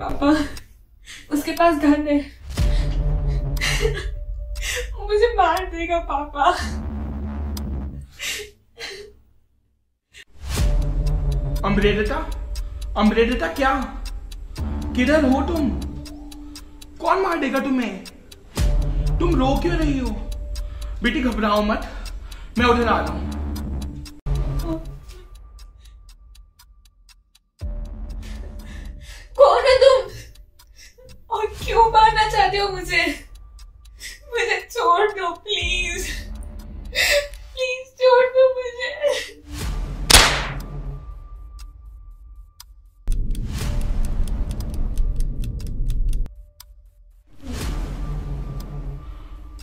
पापा, उसके पास गन है। वो मुझे मार देगा पापा। अमृता, अमृता क्या? किधर हो तुम? कौन मार देगा तुम्हें? तुम रो क्यों रही हो? बेटी घबराओ मत, मैं उधर आ रहा हूं। कौन है तुम और क्यों मारना चाहते हो मुझे? मुझे छोड़ दो प्लीज, प्लीज छोड़ दो मुझे।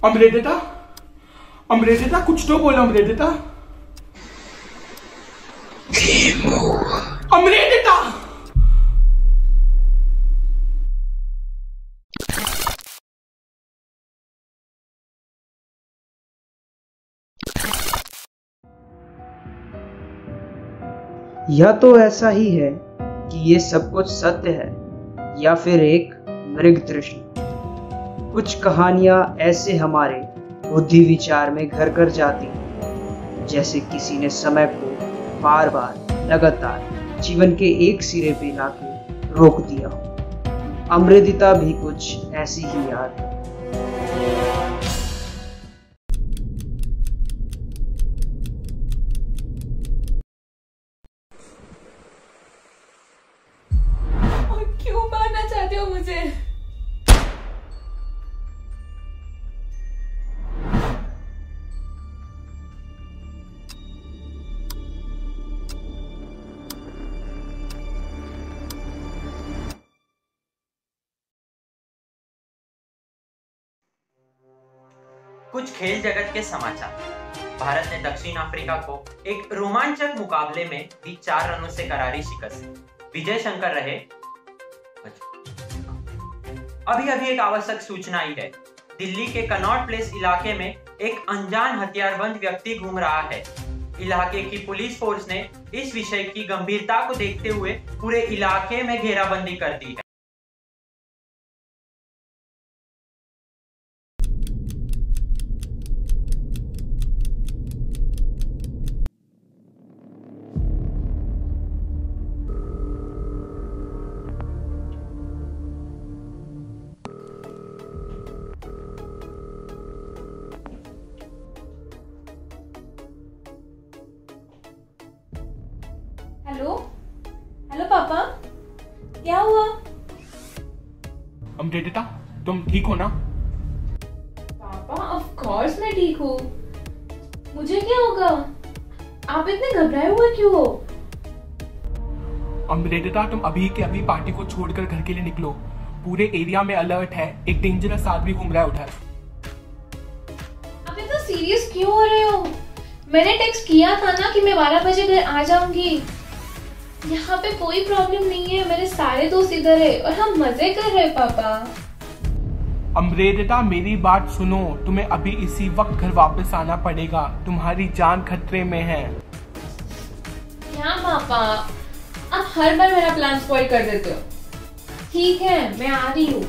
अमृता, अमृता कुछ तो बोलो अमृता। अमृता, या तो ऐसा ही है कि ये सब कुछ सत्य है या फिर एक मृग तृष्णा। कुछ कहानियां ऐसे हमारे बुद्धि विचार में घर कर जाती हैं, जैसे किसी ने समय को बार बार लगातार जीवन के एक सिरे पे लाके रोक दिया हो। अमृता भी कुछ ऐसी ही याद है। और क्यों मारना चाहते हो मुझे? कुछ खेल जगत के समाचार। भारत ने दक्षिण अफ्रीका को एक रोमांचक मुकाबले में दी 4 रनों से करारी शिकस्त। विजय शंकर रहे। अभी अभी एक आवश्यक सूचना आई है। दिल्ली के कनॉट प्लेस इलाके में एक अनजान हथियारबंद व्यक्ति घूम रहा है। इलाके की पुलिस फोर्स ने इस विषय की गंभीरता को देखते हुए पूरे इलाके में घेराबंदी कर दी है। हेलो हेलो पापा, क्या हुआ? अमृता तुम ठीक हो ना? पापा ऑफ कोर्स मैं ठीक हूँ। मुझे क्या होगा? आप इतने घबराए हुए क्यों हो? अमृता तुम अभी के अभी पार्टी को छोड़कर घर के लिए निकलो। पूरे एरिया में अलर्ट है, एक डेंजरस आदमी घूम रहा है उधर। आप इतना सीरियस क्यों हो रहे हो? मैंने टेक्स्ट किया था ना कि मैं 12 बजे घर आ जाऊंगी। यहाँ पे कोई प्रॉब्लम नहीं है, मेरे सारे दोस्त इधर है और हम मजे कर रहे हैं पापा। अमृता मेरी बात सुनो, तुम्हें अभी इसी वक्त घर वापस आना पड़ेगा, तुम्हारी जान खतरे में है। क्या पापा, आप हर बार मेरा प्लान स्पॉइल कर देते हो। ठीक है मैं आ रही हूँ।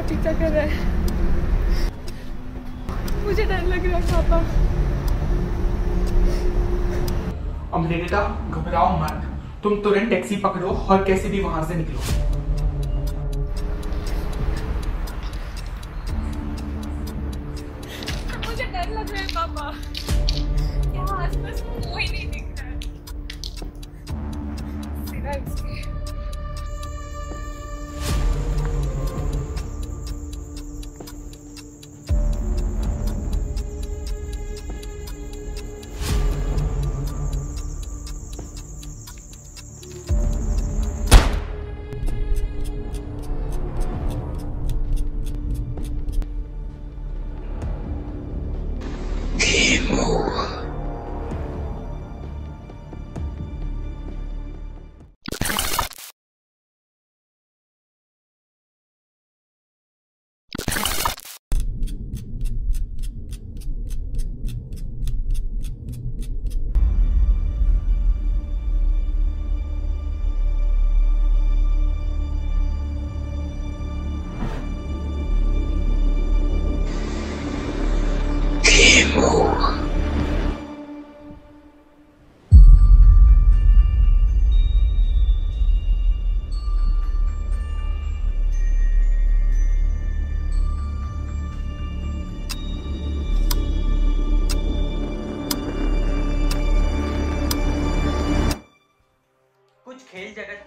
पीछा कर रहा है, मुझे डर लग रहा है पापा। अमृता घबराओ मत, तुम तुरंत टैक्सी पकड़ो और कैसे भी वहां से निकलो। मुझे डर लग रहा है पापा, यहाँ आसपास कोई नहीं दिख रहा है सिवाय उसके।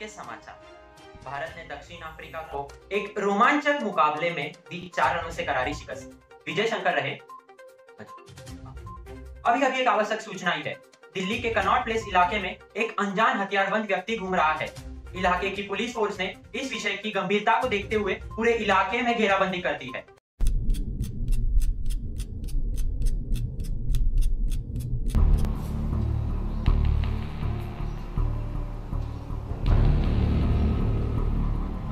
के समाचार। भारत ने दक्षिण अफ्रीका को एक रोमांचक मुकाबले में दी 4 रनों से करारी शिकस्त। विजय शंकर रहे। अभी एक आवश्यक सूचना आई है। दिल्ली के कनॉट प्लेस इलाके में एक अनजान हथियारबंद व्यक्ति घूम रहा है। इलाके की पुलिस फोर्स ने इस विषय की गंभीरता को देखते हुए पूरे इलाके में घेराबंदी कर दी है।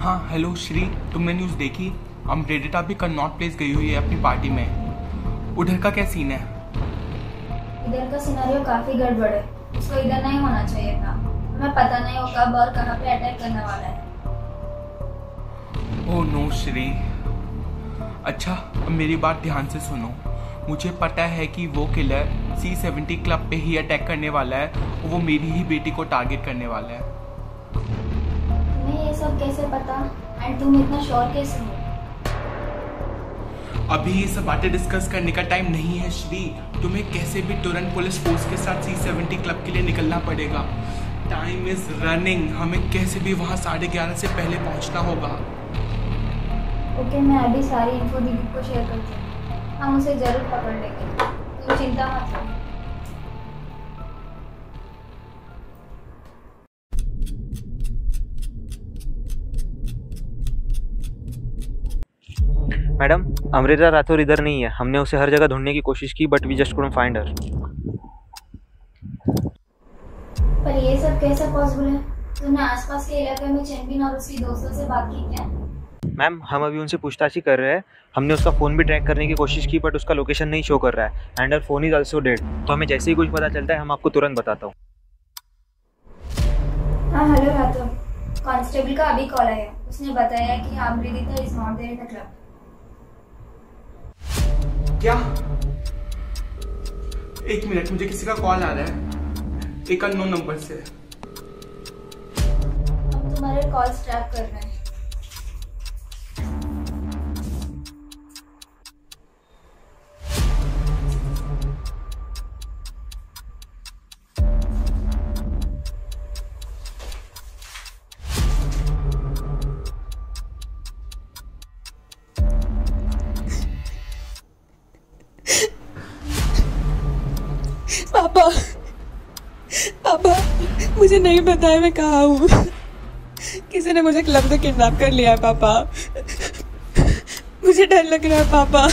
हाँ हेलो श्री, तुमने न्यूज़ देखी? अमृता भी कनॉट प्लेस गई हुई है अपनी पार्टी में। उधर का क्या सीन है? इधर का सिनेरियो काफी गड़बड़ है। उसको इधर नहीं होना चाहिए था। हमें पता नहीं वो कब और कहां पे अटैक करने वाला है। Oh no Shri. अच्छा अब मेरी बात ध्यान से सुनो। मुझे पता है कि वो किलर C70 क्लब पे ही अटैक करने वाला है और वो मेरी ही बेटी को टारगेट करने वाला है। तुम्हें ये सब कैसे पता? एंड तुम इतना श्योर कैसे हो? अभी ये सब बातें डिस्कस करने का टाइम नहीं है श्री। तुम्हें कैसे भी तुरंत पुलिस फोर्स के साथ C70 क्लब के लिए निकलना पड़ेगा। Time is running. हमें कैसे भी वहाँ 11:30 से पहले पहुँचना होगा। ओके, मैं अभी सारी इन्फो दीदी को शेयर करती हूँ। हम उसे जरूर पकड़ लेंगे, तुम चिंता मत करो। मैडम, अमृता राठौर इधर नहीं है। हमने उसे हर जगह ढूंढने की कोशिश की but we just couldn't find her. पर ये सब कैसे पॉसिबल है? तुमने आसपास के इलाके में चैंपियन और उसकी दोस्तों से बात की क्या? मैम, हम अभी उनसे पूछताछ ही कर रहे हैं। हमने उसका फ़ोन भी ट्रैक करने की कोशिश की बट उसका लोकेशन नहीं शो कर रहा है and her phone is also dead. तो हमें जैसे ही कुछ पता चलता है हम आपको तुरंत बताता हूँ। हाँ हेलो राठौर, कांस्टेबल का अभी कॉल आया। उसने बताया कि Amrita is not there in the club. क्या? एक मिनट, मुझे किसी का कॉल आ रहा है, एक अननोन नंबर से। हम तुम्हारे कॉल्स ट्रैक कर रहे हैं। पापा, पापा, मुझे नहीं पता है मैं कहाँ हूँ। किसी ने मुझे क्लब से किडनैप कर लिया है पापा। मुझे डर लग रहा है पापा।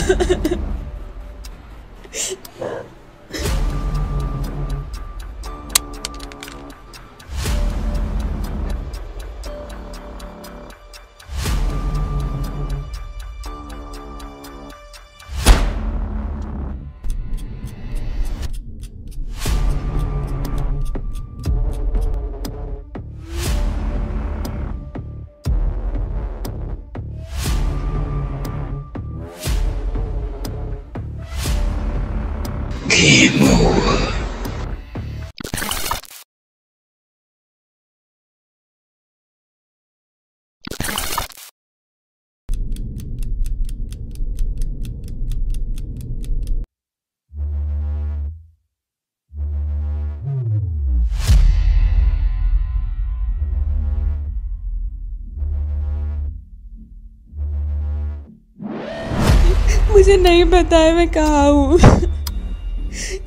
मुझे नहीं पता है मैं कहाँ हूँ।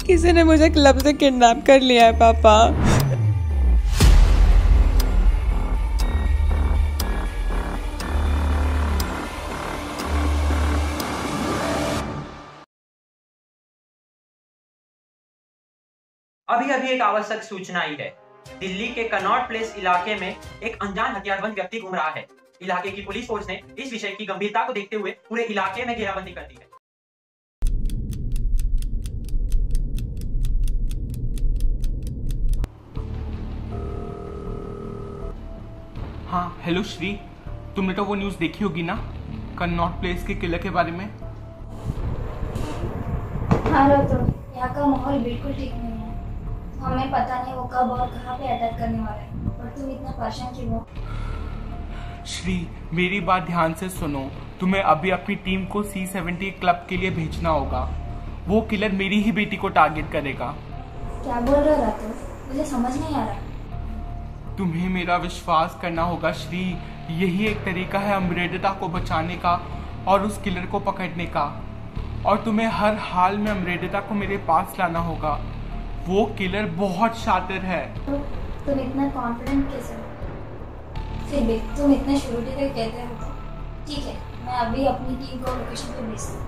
किसी ने मुझे क्लब से किडनैप कर लिया है पापा। अभी एक आवश्यक सूचना आई है। दिल्ली के कनॉट प्लेस इलाके में एक अनजान हथियारबंद व्यक्ति घूम रहा है। इलाके की पुलिस फोर्स ने इस विषय की गंभीरता को देखते हुए पूरे इलाके में घेराबंदी कर दी है। हाँ हेलो श्री, तुमने तो वो न्यूज़ देखी होगी ना, कनॉट प्लेस के किलर के बारे में। हाँ राठौर, यहाँ का माहौल बिल्कुल ठीक नहीं है। हमें पता नहीं वो कब और कहाँ पे अटैक करने वाला है। और तुम इतना परेशान क्यों हो? श्री मेरी बात ध्यान से सुनो। तुम्हें अभी अपनी टीम को C70 क्लब के लिए भेजना होगा। वो किलर मेरी ही बेटी को टारगेट करेगा। क्या बोल रहे हो राठौर? मुझे समझ नहीं आ रहा। तुम्हें मेरा विश्वास करना होगा श्री। यही एक तरीका है अमृता को बचाने का और उस किलर को पकड़ने का। और तुम्हें हर हाल में अमृता को मेरे पास लाना होगा। वो किलर बहुत शातिर है। तुम इतना कॉन्फिडेंट कैसे हो? फिर भी तुम इतने श्योरिटी से कहते हो तो ठीक है, मैं अभी अपनी टीम को लोकेशन पे भेजता हूँ।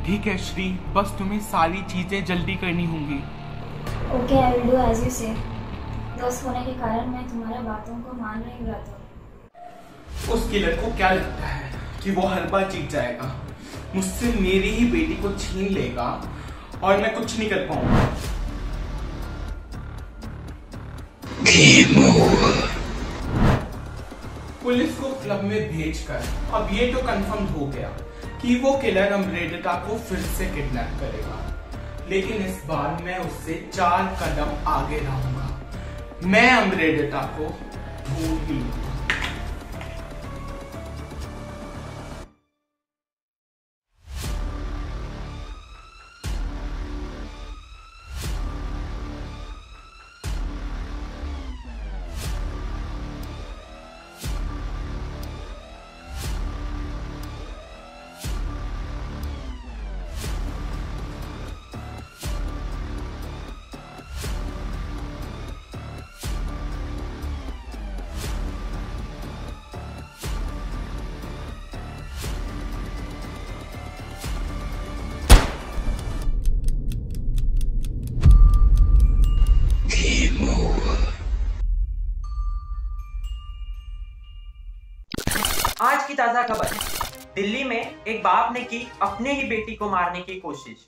ठीक है श्री, बस तुम्हें सारी चीजें जल्दी करनी होंगी। Okay, I will do as you say. दोस्त होने के कारण मैं तुम्हारे बातों को मान नहीं रहा था। उस किलर को क्या लगता है कि वो हर बार जीत जाएगा? मुझसे मेरी ही बेटी को छीन लेगा और मैं कुछ नहीं कर पाऊंगा। पुलिस को क्लब में भेजकर अब ये तो कंफर्म हो गया कि वो किलर अमृता को फिर से किडनैप करेगा। लेकिन इस बार मैं उससे 4 कदम आगे रहूंगा। मैं अमृता को ढूंढ ही लूंगा। आज की ताजा खबर। दिल्ली में एक बाप ने की अपने ही बेटी को मारने की कोशिश।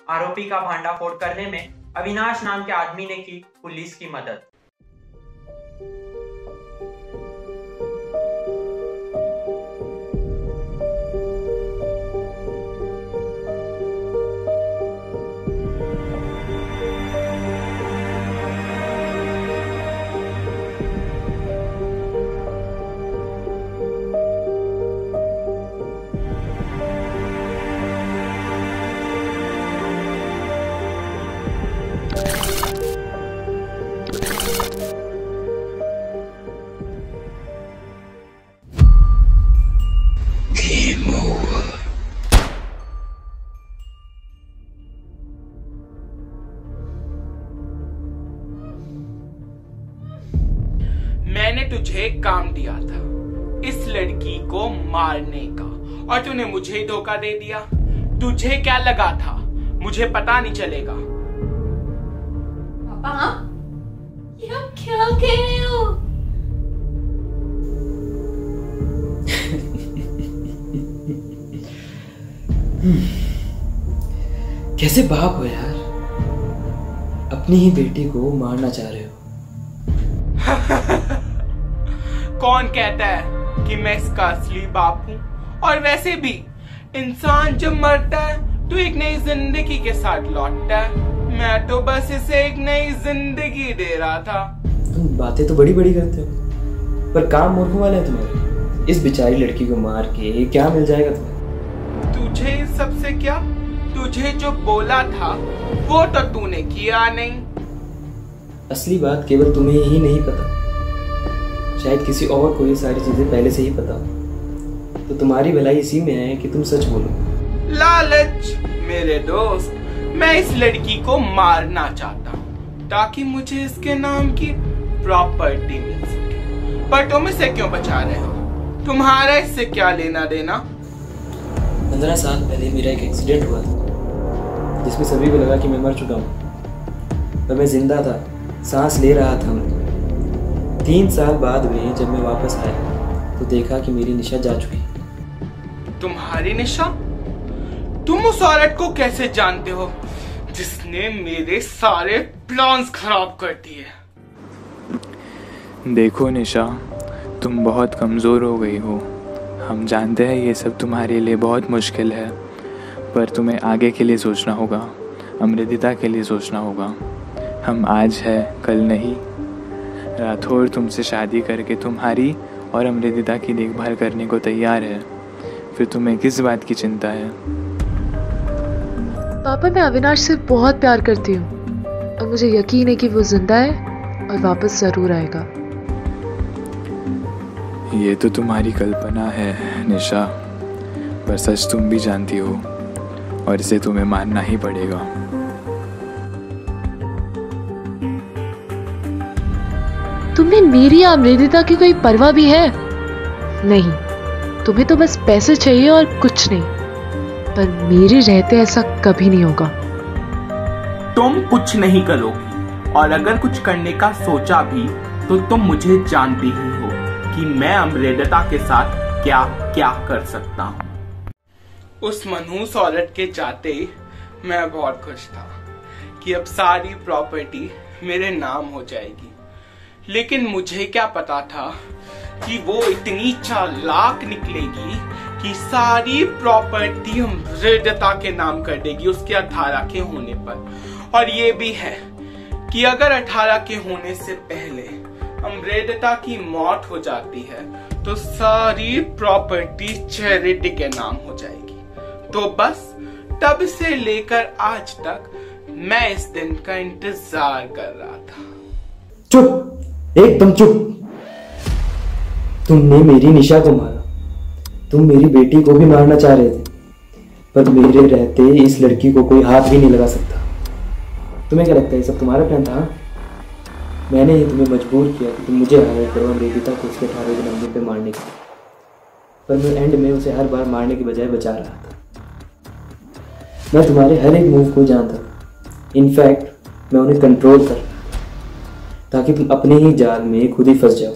आरोपी का भांडाफोड़ करने में अविनाश नाम के आदमी ने की पुलिस की मदद। मैंने तुझे एक काम दिया था, इस लड़की को मारने का, और तूने मुझे ही धोखा दे दिया। तुझे क्या लगा था मुझे पता नहीं चलेगा? पापा, ये आप क्या कह रहे हो? कैसे बाप हो यार, अपनी ही बेटी को मारना चाह रहे हो? कौन कहता है कि मैं इसका असली बाप हूँ? और वैसे भी इंसान जब मरता है तो एक नई जिंदगी के साथ लौटता है। मैं तो बस इसे एक नई जिंदगी दे रहा था। तुम बातें तो बड़ी बड़ी करते हो, पर काम मूर्खों वाले हैं तुम्हारे। इस बेचारी लड़की को मार के क्या मिल जाएगा तुम्हें? तुझे इन सबसे क्या? तुझे जो बोला था वो तो तूने किया नहीं। असली बात केवल तुम्हें ही नहीं पता, शायद किसी और को ये सारी चीजें पहले से ही पता हो। तो तुम्हारी भलाई इसी में है कि तुम सच बोलो। लालच मेरे दोस्त, मैं इस लड़की को मारना चाहता हूँ ताकि मुझे इसके नाम की प्रॉपर्टी मिल सके। पर तुम इसे क्यों बचा रहे हो? तुम्हारा इससे क्या लेना देना? 15 साल पहले मेरा एक एक्सीडेंट हुआ था जिसमें सभी को लगा कि मैं मर चुका हूँ, पर मैं जिंदा था, सांस ले रहा था। 3 साल बाद में जब मैं वापस आया तो देखा कि मेरी निशा जा चुकी। तुम्हारी निशा? तुम उस औरत को कैसे जानते हो जिसने मेरे सारे प्लान्स खराब कर दिए? देखो निशा, तुम बहुत कमज़ोर हो गई हो। हम जानते हैं ये सब तुम्हारे लिए बहुत मुश्किल है, पर तुम्हें आगे के लिए सोचना होगा, अमृता के लिए सोचना होगा। हम आज है कल नहीं। राठौर तुमसे शादी करके तुम्हारी और अमृता की देखभाल करने को तैयार है, फिर तुम्हें किस बात की चिंता है? पापा, मैं अविनाश से बहुत प्यार करती हूँ और मुझे यकीन है कि वो जिंदा है और वापस ज़रूर आएगा। ये तो तुम्हारी कल्पना है निशा, पर सच तुम भी जानती हो और इसे तुम्हें मानना ही पड़ेगा। तुम्हें मेरी या अमृता की कोई परवाह भी है? नहीं, तुम्हें तो बस पैसे चाहिए और कुछ नहीं। पर मेरे रहते ऐसा कभी नहीं होगा। तुम कुछ नहीं करोगी, और अगर कुछ करने का सोचा भी तो तुम मुझे जानती ही हो कि मैं अमृता के साथ क्या क्या कर सकता हूँ। उस मनहूस औरत के जाते मैं बहुत खुश था कि अब सारी प्रॉपर्टी मेरे नाम हो जाएगी, लेकिन मुझे क्या पता था कि वो इतनी चालाक निकलेगी कि सारी प्रॉपर्टी अमृता के नाम कर देगी उसके 18 के होने पर। और ये भी है कि अगर 18 के होने से पहले अमृता की मौत हो जाती है तो सारी प्रॉपर्टी चैरिटी के नाम हो जाएगी। तो बस तब से लेकर आज तक मैं इस दिन का इंतजार कर रहा था। चुप, एकदम चुप। तुमने मेरी निशा को मारा, तुम मेरी बेटी को भी मारना चाह रहे थे, पर मेरे रहते इस लड़की को कोई हाथ भी नहीं लगा सकता। तुम्हें क्या लगता है सब तुम्हारा प्लान था? मैंने ही तुम्हें मजबूर किया कि तुम मुझे हायर करो अमृता को उसके 18 के नंबर पे मारने के, पर मैं एंड में उसे हर बार मारने की बजाय बचा रहा था। मैं तुम्हारे हर एक मूव को जानता, इनफैक्ट मैं उन्हें कंट्रोल कर ताकि तुम अपने ही जाल में खुद ही फंस जाओ,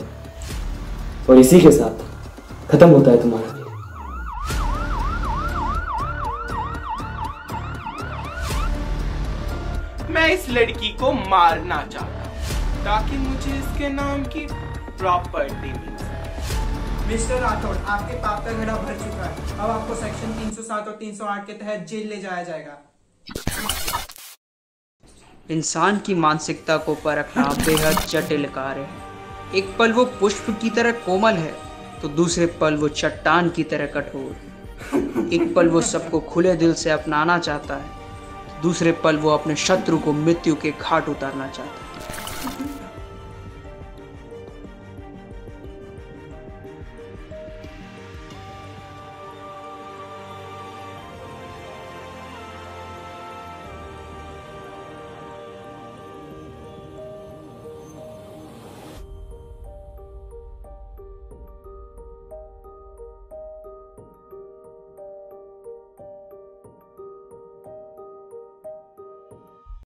और इसी के साथ खत्म होता है तुम्हारा। मैं इस लड़की को मारना चाहता हूँ ताकि मुझे इसके नाम की प्रॉपर्टी मिल सके। मिस्टर राठौड़, आपके पाप का घड़ा भर चुका है। अब आपको सेक्शन 307 और 308 के तहत जेल ले जाया जाएगा। इंसान की मानसिकता को परखना बेहद जटिल कार्य है। एक पल वो पुष्प की तरह कोमल है तो दूसरे पल वो चट्टान की तरह कठोर। एक पल वो सबको खुले दिल से अपनाना चाहता है, दूसरे पल वो अपने शत्रु को मृत्यु के घाट उतारना चाहता है।